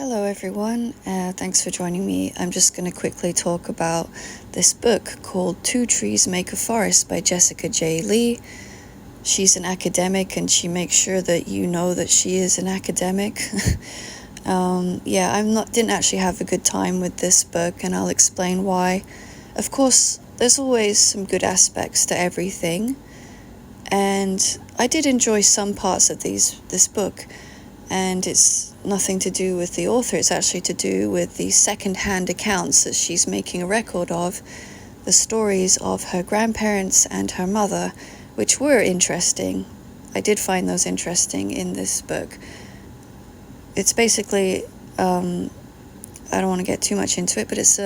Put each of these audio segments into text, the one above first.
Hello everyone, thanks for joining me. I'm just going to quickly talk about this book called Two Trees Make a Forest by Jessica J. Lee. She's an academic and she makes sure that you know that she is an academic. Didn't actually have a good time with this book, and I'll explain why. Of course, there's always some good aspects to everything, and I did enjoy some parts of this book, and it's nothing to do with the author, it's actually to do with the second-hand accounts that she's making a record of, the stories of her grandparents and her mother, which were interesting. I did find those interesting in this book. It's basically, I don't want to get too much into it, but it's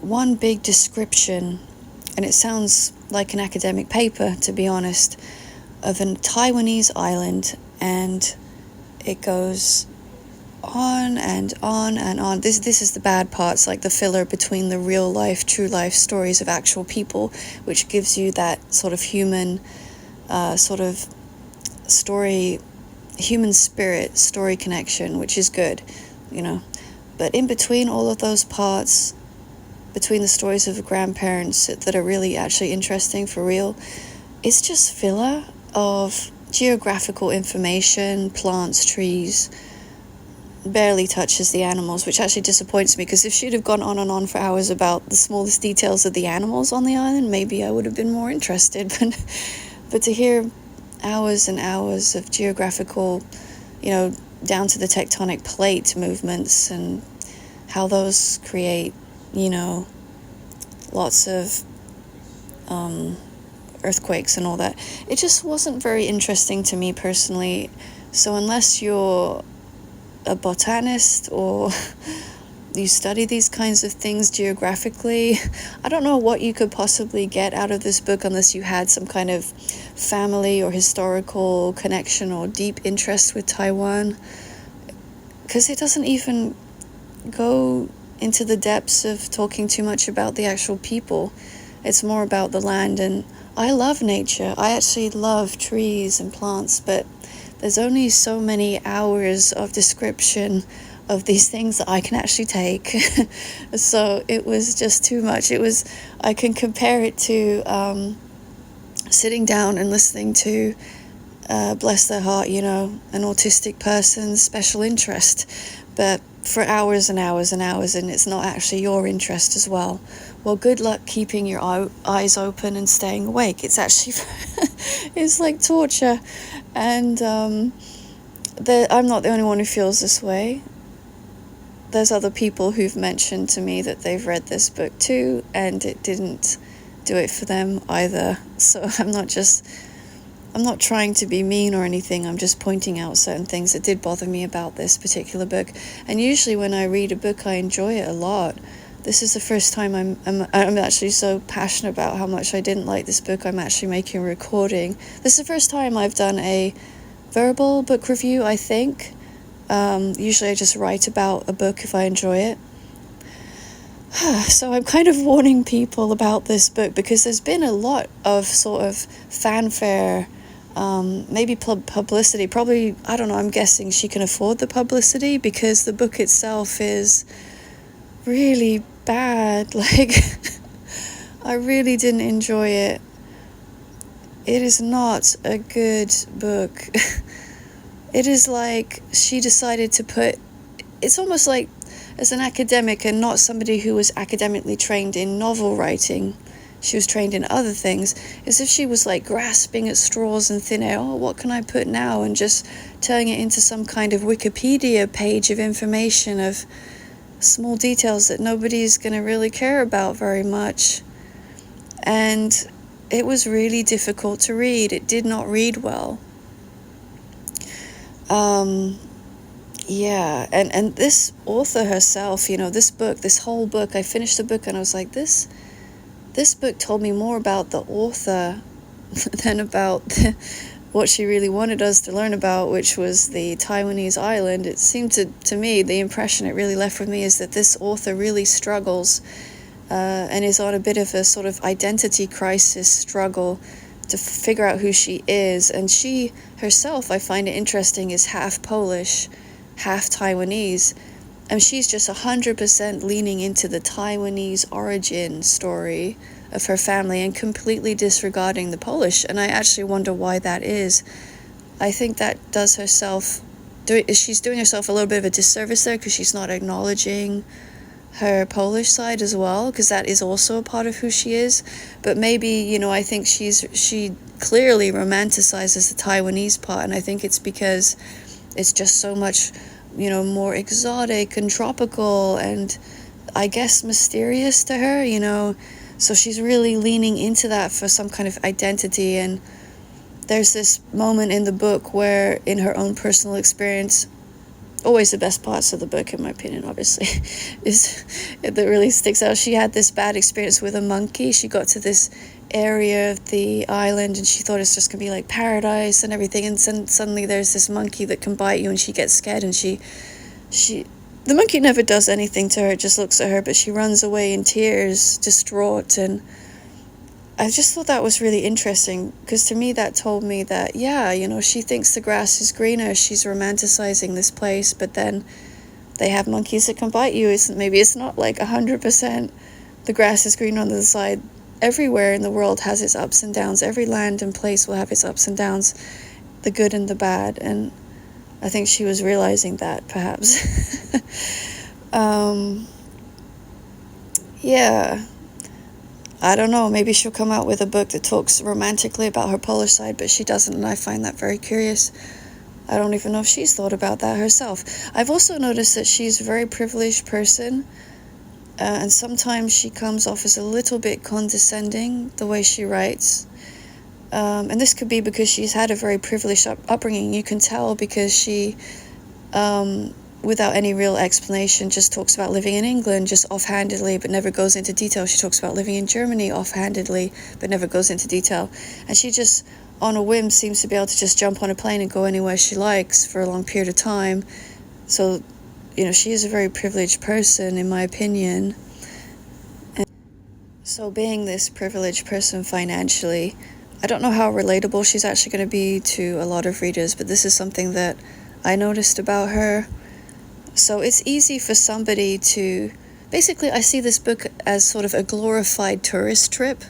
one big description, and it sounds like an academic paper, to be honest, of a Taiwanese island, and it goes on and on and on. This is the bad parts, like the filler between the real life, true life stories of actual people, which gives you that sort of human story, human spirit story connection, which is good, But in between all of those parts, between the stories of the grandparents that are really actually interesting for real, it's just filler of geographical information, plants, trees, barely touches the animals, which actually disappoints me, because if she'd have gone on and on for hours about the smallest details of the animals on the island, maybe I would have been more interested. But to hear hours and hours of geographical, down to the tectonic plate movements and how those create, lots of earthquakes and all that, it just wasn't very interesting to me personally. So unless you're a botanist or you study these kinds of things geographically, I don't know what you could possibly get out of this book unless you had some kind of family or historical connection or deep interest with Taiwan, because it doesn't even go into the depths of talking too much about the actual people. It's more about the land, and I love nature. I actually love trees and plants, but there's only so many hours of description of these things that I can actually take. So it was just too much. I can compare it to sitting down and listening to, bless their heart, an autistic person's special interest, but for hours and hours and hours, and it's not actually your interest as well. Well, good luck keeping your eyes open and staying awake. It's actually, it's like torture. And I'm not the only one who feels this way. There's other people who've mentioned to me that they've read this book too, and it didn't do it for them either. So I'm not trying to be mean or anything. I'm just pointing out certain things that did bother me about this particular book. And usually when I read a book, I enjoy it a lot. This is the first time I'm actually so passionate about how much I didn't like this book. I'm actually making a recording. This is the first time I've done a verbal book review, I think. Usually I just write about a book if I enjoy it. So I'm kind of warning people about this book, because there's been a lot of sort of fanfare, maybe publicity. Probably, I don't know, I'm guessing she can afford the publicity because the book itself is really bad. Like, I really didn't enjoy it. It is not a good book. It is like she decided to put, it's almost like, as an academic and not somebody who was academically trained in novel writing, she was trained in other things, as if she was like grasping at straws and thin air. Oh, what can I put now? And just turning it into some kind of Wikipedia page of information of small details that nobody's going to really care about very much. And it was really difficult to read. It did not read well. And this author herself, this whole book, I finished the book and I was like, this book told me more about the author than about what she really wanted us to learn about, which was the Taiwanese island. It seemed to me, the impression it really left with me is that this author really struggles and is on a bit of a sort of identity crisis struggle to figure out who she is. And she herself, I find it interesting, is half Polish, half Taiwanese, and she's just 100% leaning into the Taiwanese origin story of her family and completely disregarding the Polish. And I actually wonder why that is. I think that she's doing herself a little bit of a disservice there, because she's not acknowledging her Polish side as well, because that is also a part of who she is. But maybe, I think she clearly romanticizes the Taiwanese part, and I think it's because it's just so much, more exotic and tropical and I guess mysterious to her, so she's really leaning into that for some kind of identity. And there's this moment in the book where, in her own personal experience, always the best parts of the book, in my opinion, obviously, is that really sticks out. She had this bad experience with a monkey. She got to this area of the island and she thought it's just gonna be like paradise and everything, and suddenly there's this monkey that can bite you, and she gets scared, and the monkey never does anything to her, it just looks at her, but she runs away in tears, distraught. And I just thought that was really interesting, because to me that told me that, she thinks the grass is greener, she's romanticizing this place, but then they have monkeys that can bite you. Maybe it's not like 100% the grass is green on the side. Everywhere in the world has its ups and downs. Every land and place will have its ups and downs, the good and the bad. And I think she was realizing that, perhaps. I don't know, maybe she'll come out with a book that talks romantically about her Polish side, but she doesn't, and I find that very curious. I don't even know if she's thought about that herself. I've also noticed that she's a very privileged person, and sometimes she comes off as a little bit condescending, the way she writes. And this could be because she's had a very privileged upbringing. You can tell because she, without any real explanation, just talks about living in England just offhandedly, but never goes into detail. She talks about living in Germany offhandedly, but never goes into detail. And she just, on a whim, seems to be able to just jump on a plane and go anywhere she likes for a long period of time. So, she is a very privileged person, in my opinion. And so being this privileged person financially, I don't know how relatable she's actually going to be to a lot of readers, but this is something that I noticed about her. So it's easy for somebody to... Basically, I see this book as sort of a glorified tourist trip.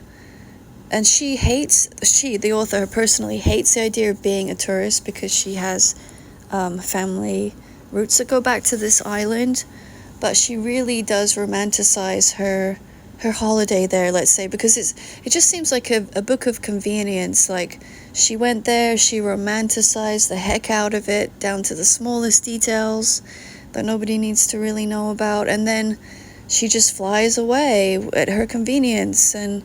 And the author personally, hates the idea of being a tourist, because she has family roots that go back to this island. But she really does romanticize her holiday there, let's say, because it just seems like a book of convenience. Like, she went there, she romanticized the heck out of it, down to the smallest details that nobody needs to really know about, and then she just flies away at her convenience, and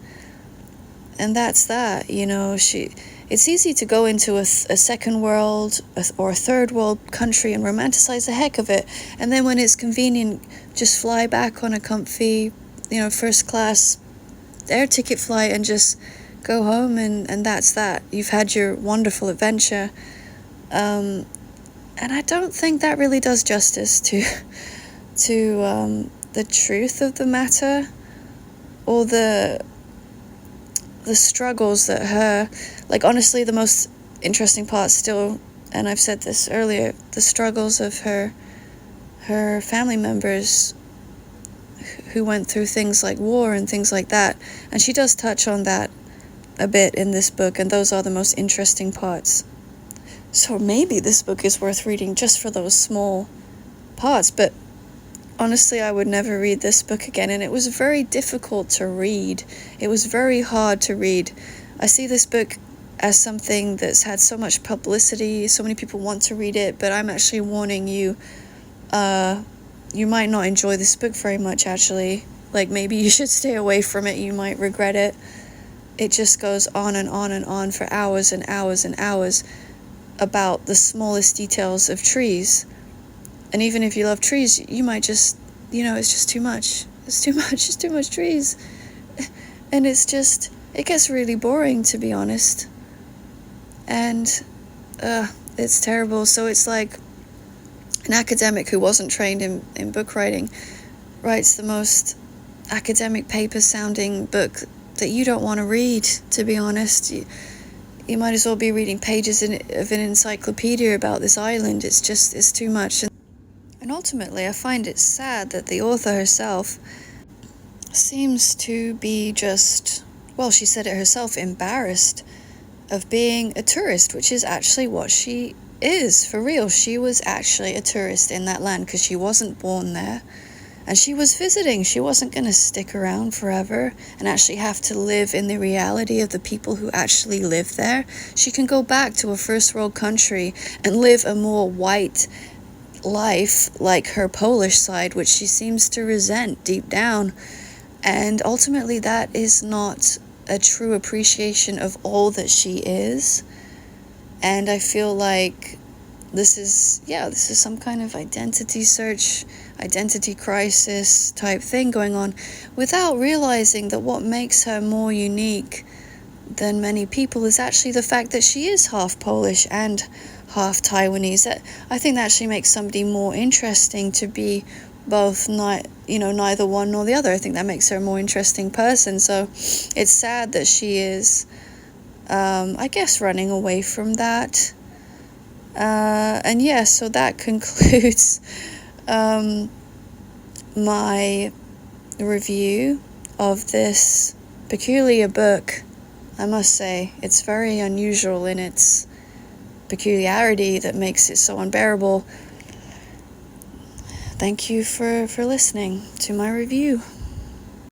that's that. It's easy to go into a second world or a third world country and romanticize the heck of it, and then when it's convenient, just fly back on a comfy, first class air ticket flight and just go home, and that's that. You've had your wonderful adventure. And I don't think that really does justice to the truth of the matter, or the struggles that honestly, the most interesting part still, and I've said this earlier, the struggles of her family members who went through things like war and things like that. And she does touch on that a bit in this book, and those are the most interesting parts. So maybe this book is worth reading just for those small parts, but honestly, I would never read this book again, and it was very difficult to read. It was very hard to read. I see this book as something that's had so much publicity, so many people want to read it, but I'm actually warning you, you might not enjoy this book very much, actually. Like, maybe you should stay away from it, you might regret it. It just goes on and on and on for hours and hours and hours about the smallest details of trees. And even if you love trees, you might just, it's just too much. It's too much. It's too much trees. And it gets really boring, to be honest. And it's terrible. So it's like an academic who wasn't trained in book writing writes the most academic paper-sounding book that you don't want to read, to be honest. You might as well be reading pages of an encyclopedia about this island. It's too much. And ultimately, I find it sad that the author herself seems to be just, well, she said it herself, embarrassed of being a tourist, which is actually what she is, for real. She was actually a tourist in that land because she wasn't born there. And she was visiting. She wasn't going to stick around forever and actually have to live in the reality of the people who actually live there. She can go back to a first world country and live a more white life like her Polish side, which she seems to resent deep down. And ultimately, that is not a true appreciation of all that she is. And I feel like this is some kind of identity search, identity crisis type thing going on, without realizing that what makes her more unique than many people is actually the fact that she is half Polish and half Taiwanese. That, I think, that actually makes somebody more interesting to be both, neither one nor the other. I think that makes her a more interesting person. So it's sad that she is, I guess, running away from that. And yeah, so that concludes my review of this peculiar book. I must say, it's very unusual in its peculiarity that makes it so unbearable. Thank you for listening to my review.